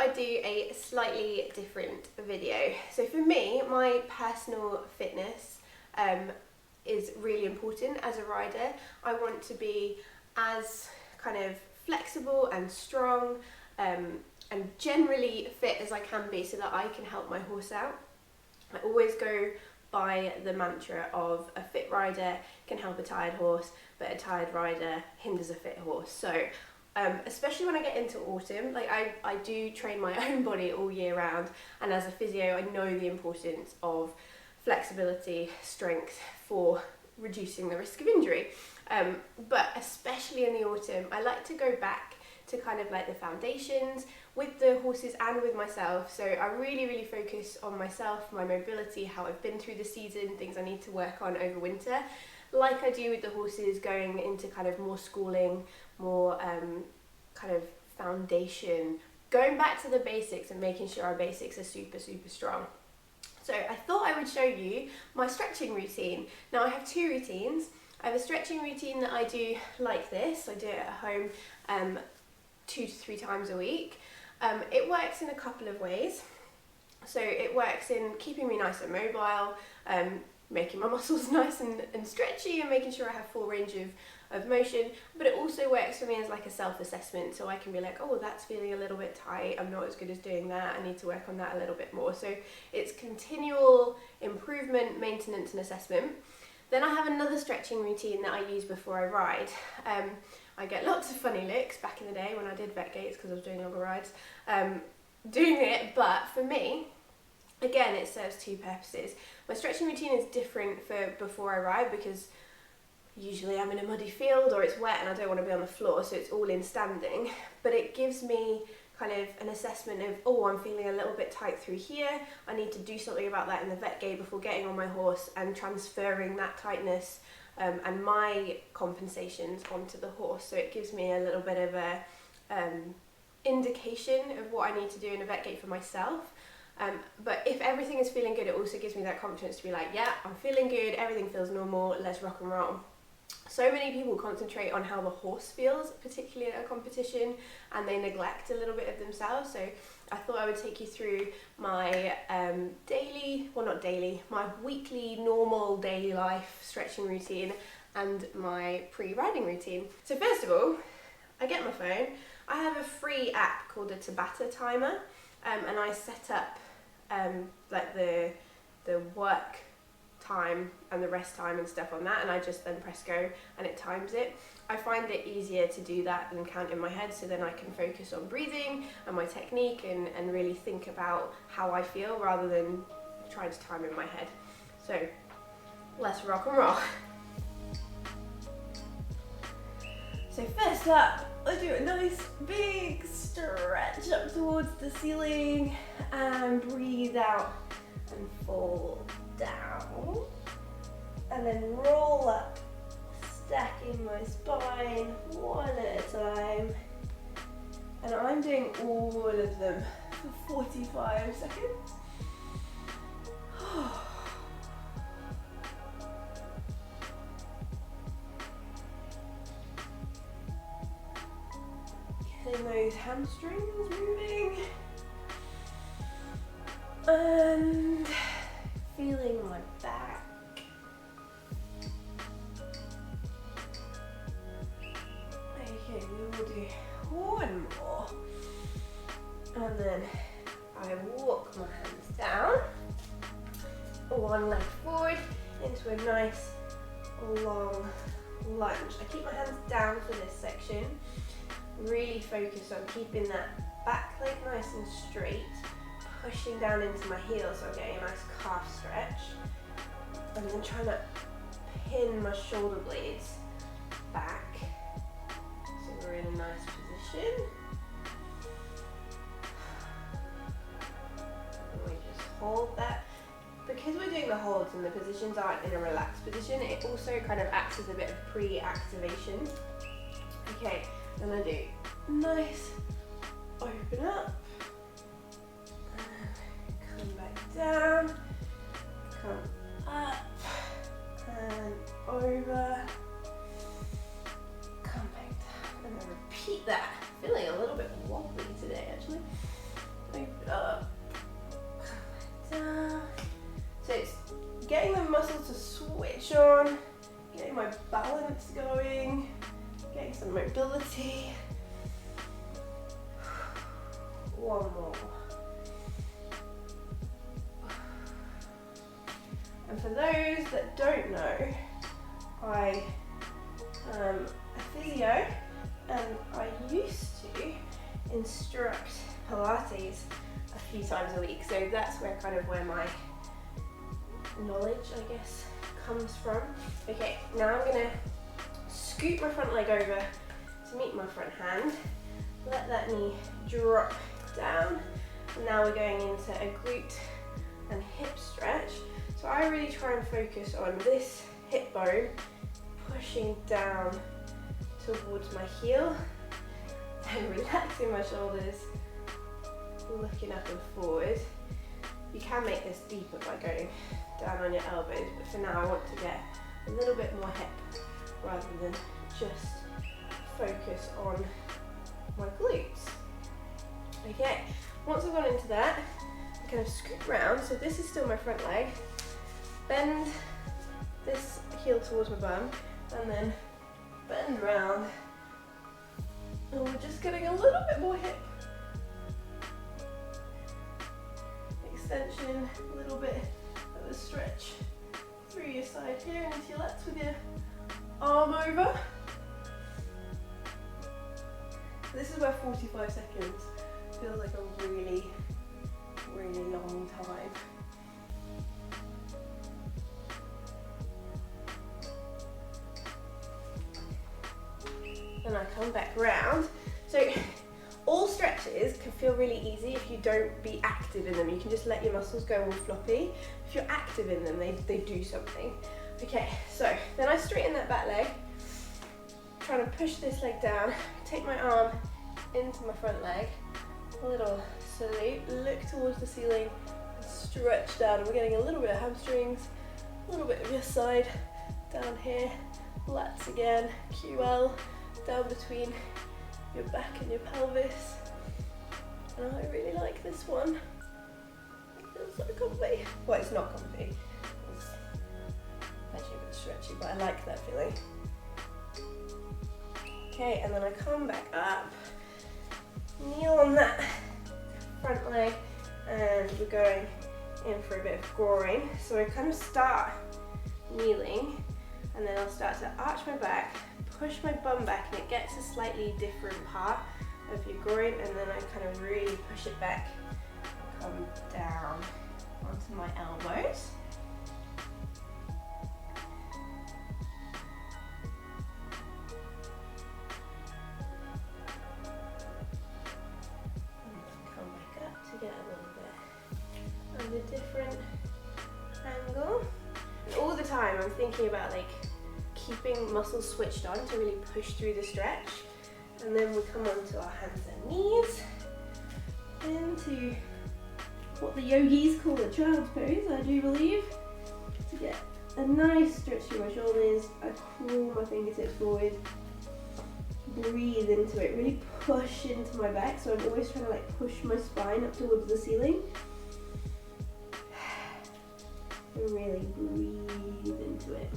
I'd do a slightly different video. So for me, my personal fitness is really important as a rider. I want to be as kind of flexible and strong and generally fit as I can be so that I can help my horse out. I always go by the mantra of a fit rider can help a tired horse, but a tired rider hinders a fit horse. So especially when I get into autumn, like I do train my own body all year round, and as a physio I know the importance of flexibility, strength for reducing the risk of injury. But especially in the autumn, I like to go back to kind of like the foundations with the horses and with myself. So I really focus on myself, my mobility, how I've been through the season, things I need to work on over winter, like I do with the horses going into kind of more schooling, more kind of foundation, going back to the basics and making sure our basics are super strong. So I thought I would show you my stretching routine. Now I have two routines. I have a stretching routine that I do like this. I do it at home 2 to 3 times a week. It works in a couple of ways. So it works in keeping me nice and mobile, making my muscles nice and stretchy and making sure I have full range of motion, but it also works for me as like a self-assessment, so I can be like, oh, that's feeling a little bit tight, I'm not as good as doing that, I need to work on that a little bit more. So it's continual improvement, maintenance and assessment. Then I have another stretching routine that I use before I ride. I get lots of funny licks back in the day when I did vet gates because I was doing longer rides, doing it, but for me, again, it serves two purposes. My stretching routine is different for before I ride because usually I'm in a muddy field or it's wet and I don't want to be on the floor, so it's all in standing. But it gives me kind of an assessment of, oh, I'm feeling a little bit tight through here. I need to do something about that in the vet gate before getting on my horse and transferring that tightness and my compensations onto the horse. So it gives me a little bit of a indication of what I need to do in a vet gate for myself. But if everything is feeling good, it also gives me that confidence to be like, yeah, I'm feeling good, everything feels normal, let's rock and roll. So many people concentrate on how the horse feels, particularly at a competition, and they neglect a little bit of themselves. So I thought I would take you through my my weekly normal daily life stretching routine and my pre-riding routine. So first of all, I get my phone. I have a free app called a Tabata timer, and I set up like the work time and the rest time and stuff on that, and I just then press go and it times it. I find it easier to do that than count in my head, so then I can focus on breathing and my technique and really think about how I feel rather than trying to time in my head. So let's rock and roll. So first up, I do a nice big stretch up towards the ceiling and breathe out and fall down, and then roll up, stacking my spine one at a time, and I'm doing all of them for 45 seconds. Getting those hamstrings moving and feeling my back. Okay, we will do one more, and then I walk my hands down, one leg forward into a nice long lunge. I keep my hands down for this section, really focus on keeping that back leg nice and straight, pushing down into my heels so I'm getting a nice calf stretch, and then trying to pin my shoulder blades back so we're in a nice position. And we just hold that. Because we're doing the holds and the positions aren't in a relaxed position, it also kind of acts as a bit of pre-activation. Okay, I'm going to do nice open up, come back down, getting the muscles to switch on, getting my balance going, getting some mobility. One more. And for those that don't know, I am a physio and I used to instruct Pilates a few times a week, so that's where my knowledge, I guess, comes from. Okay, now I'm gonna scoot my front leg over to meet my front hand, let that knee drop down, and now we're going into a glute and hip stretch. So I really try and focus on this hip bone pushing down towards my heel, and relaxing my shoulders, looking up and forward. You can make this deeper by going down on your elbows, but for now I want to get a little bit more hip rather than just focus on my glutes. Okay, once I've gone into that, I kind of scoot round, so this is still my front leg, bend this heel towards my bum, and then bend round, and we're just getting a little bit more hip extension, a little bit of a stretch through your side here into your lats with your arm over. This is where 45 seconds feels like a really, really long time. And I come back round. So all stretches can feel really easy if you don't be active in them. You can just let your muscles go all floppy. If you're active in them, they do something. Okay, so then I straighten that back leg, trying to push this leg down, take my arm into my front leg, a little salute, look towards the ceiling, and stretch down. And we're getting a little bit of hamstrings, a little bit of your side down here, lats again, QL, down between your back and your pelvis. And I really like this one. It feels so comfy. Well, it's not comfy. It's actually a bit stretchy, but I like that feeling. Okay, and then I come back up, kneel on that front leg, and we're going in for a bit of groin. So I kind of start kneeling, and then I'll start to arch my back, push my bum back, and it gets a slightly different part of your groin, and then I kind of really push it back, come down onto my elbows. And come back up to get a little bit of a different angle. And all the time I'm thinking about keeping muscles switched on to really push through the stretch. And then we come onto our hands and knees, into what the yogis call a child's pose, I do believe, to get a nice stretch through my shoulders. I crawl my fingertips forward, breathe into it, really push into my back, so I'm always trying to push my spine up towards the ceiling. And really breathe into it.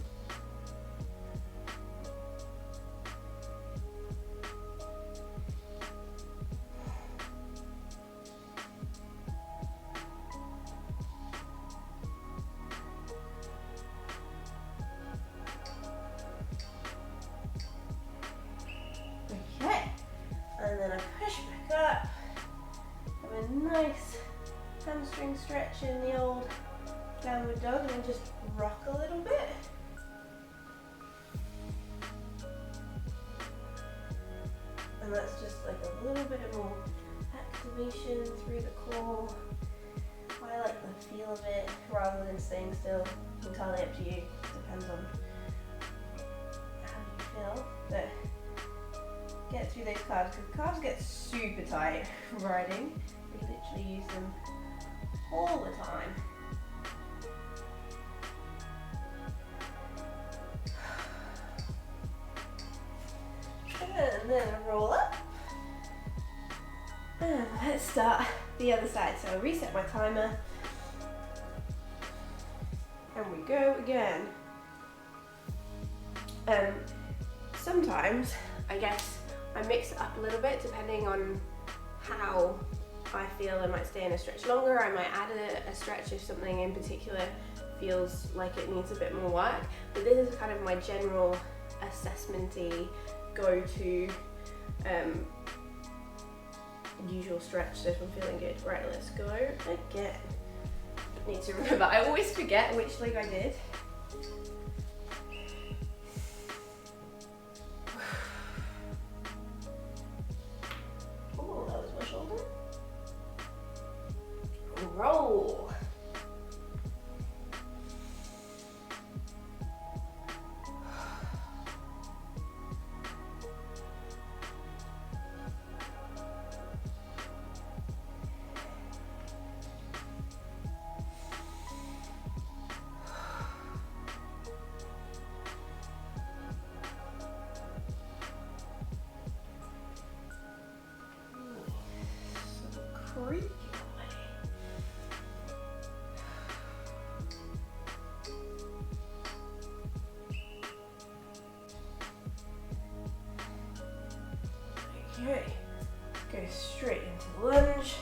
Okay, and then I push back up, have a nice hamstring stretch in the old downward dog, and then just rock a little bit. And that's just a little bit of more activation through the core. I like the feel of it rather than staying still. Entirely up to you, depends on how you feel. But get through those calves, because calves get super tight riding. We literally use them all the time. And then roll up. And let's start the other side. So I'll reset my timer. And we go again. Sometimes, I guess, I mix it up a little bit depending on how I feel. I might stay in a stretch longer, I might add a stretch if something in particular feels like it needs a bit more work. But this is kind of my general assessment-y go-to usual stretch, so if I'm feeling good. Right, let's go again. Need to remember, I always forget which leg I did. Oh, that was my shoulder. Roll. Creepy. Okay, go straight into the lunge.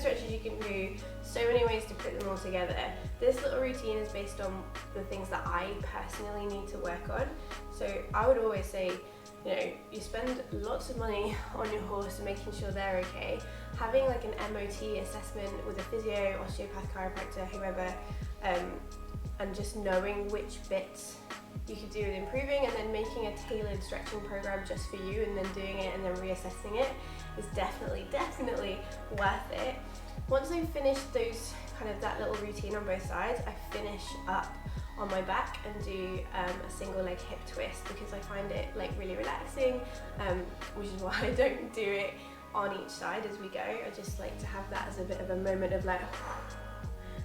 stretches you can do, so many ways to put them all together. This little routine is based on the things that I personally need to work on. So I would always say, you know, you spend lots of money on your horse and making sure they're okay. Having like an MOT assessment with a physio, osteopath, chiropractor, whoever, and just knowing which bits you could do with improving, and then making a tailored stretching program just for you, and then doing it and then reassessing it is definitely worth it. Once I've finished those that little routine on both sides, I finish up on my back and do a single leg hip twist, because I find it like really relaxing, which is why I don't do it on each side as we go. I just like to have that as a bit of a moment of like,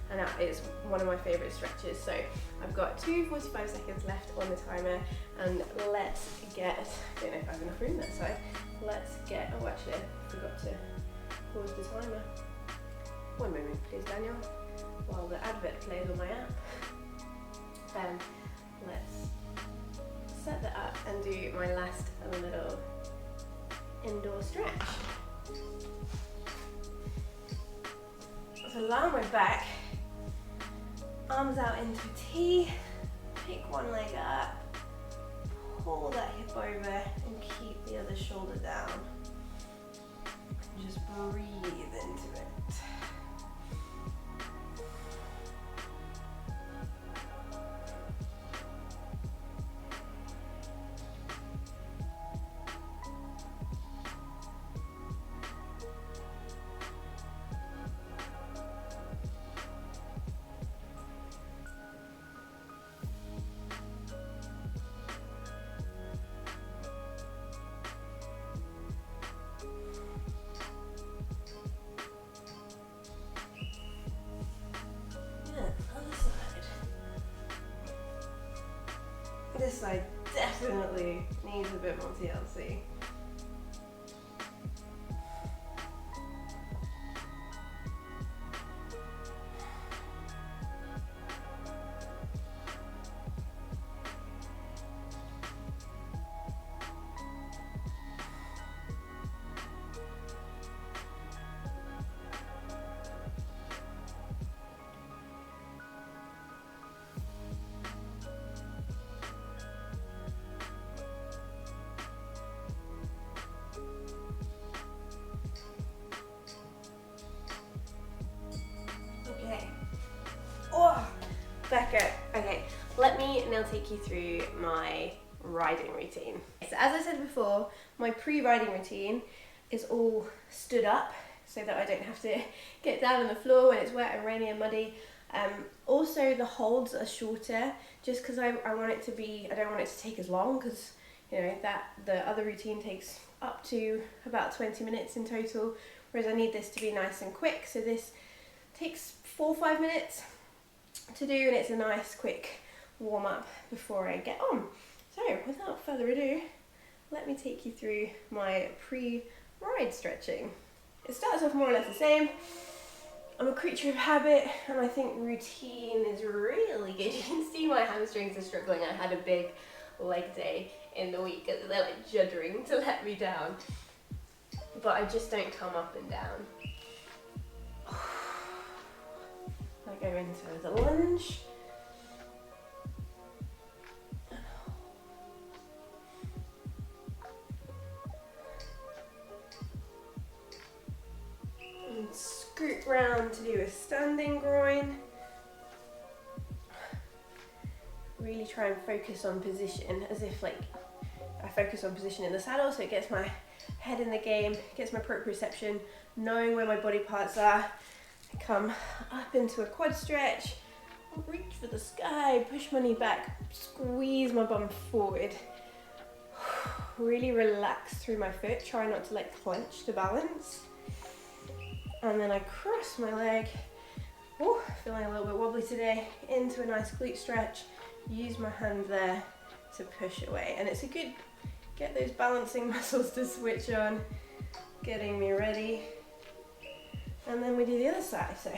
and that is one of my favourite stretches. So I've got 45 seconds left on the timer, and let's get, I don't know if I have enough room that side, let's get, oh actually I forgot to pause the timer. One moment please Daniel, while the advert plays on my app. Let's set that up and do my last little indoor stretch. So lie on my back, arms out into a T, pick one leg up, pull that hip over and keep the other shoulder down. And just breathe into it. This side definitely needs a bit more TLC. Back up. Okay, let me now take you through my riding routine. So as I said before, my pre-riding routine is all stood up so that I don't have to get down on the floor when it's wet and rainy and muddy. Also the holds are shorter just because I want it to be, I don't want it to take as long, because you know that the other routine takes up to about 20 minutes in total, whereas I need this to be nice and quick. So this takes 4 or 5 minutes to do, and it's a nice quick warm up before I get on. So without further ado, let me take you through my pre-ride stretching. It starts off more or less the same. I'm a creature of habit, and I think routine is really good. You can see my hamstrings are struggling. I had a big leg day in the week, and they're like juddering to let me down, but I just don't come up and down. I go into the lunge. And scoot round to do a standing groin. Really try and focus on position, as if like I focus on position in the saddle, so it gets my head in the game, gets my proprioception, knowing where my body parts are. Come up into a quad stretch, reach for the sky, push my knee back, squeeze my bum forward. Really relax through my foot, try not to like clench to balance. And then I cross my leg, feeling a little bit wobbly today, into a nice glute stretch, use my hand there to push away. And it's a good, get those balancing muscles to switch on, getting me ready. And then we do the other side, so.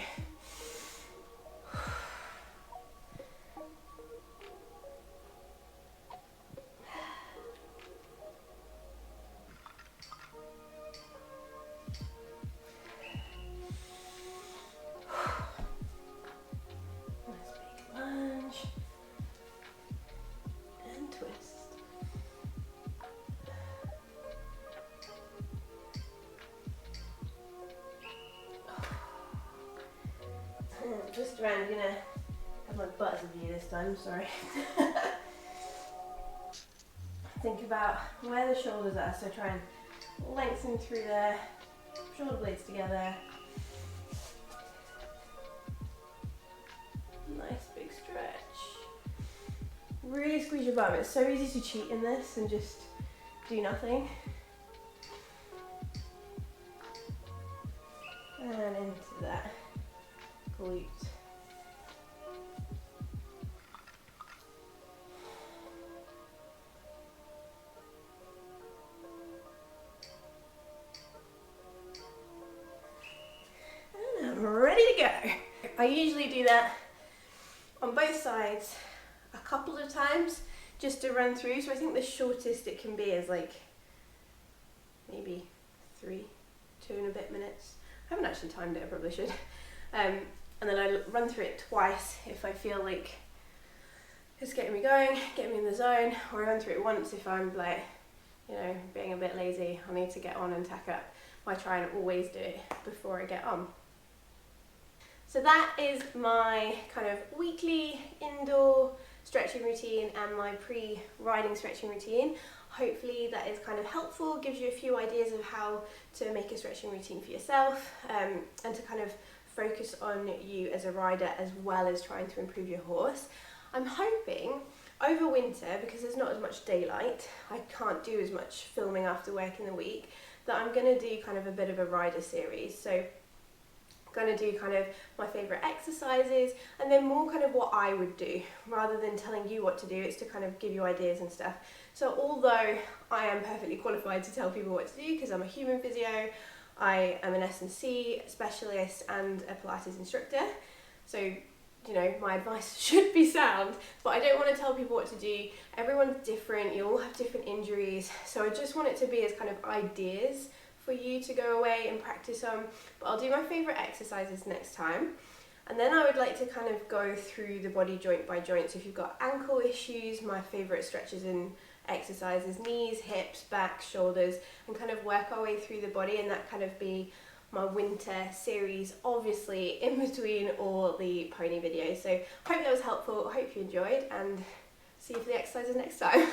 twist around. I'm gonna have my butt as a view this time, sorry. Think about where the shoulders are, so try and lengthen through there, shoulder blades together. Nice big stretch. Really squeeze your bum. It's so easy to cheat in this and just do nothing. And into that glute. And I'm ready to go. I usually do that on both sides a couple of times just to run through. So I think the shortest it can be is like maybe 2 and a bit minutes. I haven't actually timed it, I probably should. And then I run through it twice if I feel like it's getting me going, getting me in the zone, or I run through it once if I'm like, you know, being a bit lazy, I need to get on and tack up. I try and always do it before I get on. So that is my kind of weekly indoor stretching routine and my pre-riding stretching routine. Hopefully that is kind of helpful, gives you a few ideas of how to make a stretching routine for yourself, and to kind of focus on you as a rider as well as trying to improve your horse. I'm hoping over winter, because there's not as much daylight, I can't do as much filming after work in the week, that I'm going to do kind of a bit of a rider series. So going to do kind of my favourite exercises and then more kind of what I would do rather than telling you what to do. It's to kind of give you ideas and stuff. So although I am perfectly qualified to tell people what to do because I'm a human physio, I am an S&C specialist and a Pilates instructor, so you know my advice should be sound, but I don't want to tell people what to do. Everyone's different, you all have different injuries, so I just want it to be as kind of ideas for you to go away and practice on. But I'll do my favourite exercises next time, and then I would like to kind of go through the body joint by joint. So if you've got ankle issues, my favourite stretches and exercises, knees, hips, back, shoulders, and kind of work our way through the body, and that kind of be my winter series, obviously in between all the pony videos. So I hope that was helpful, I hope you enjoyed, and see you for the exercises next time.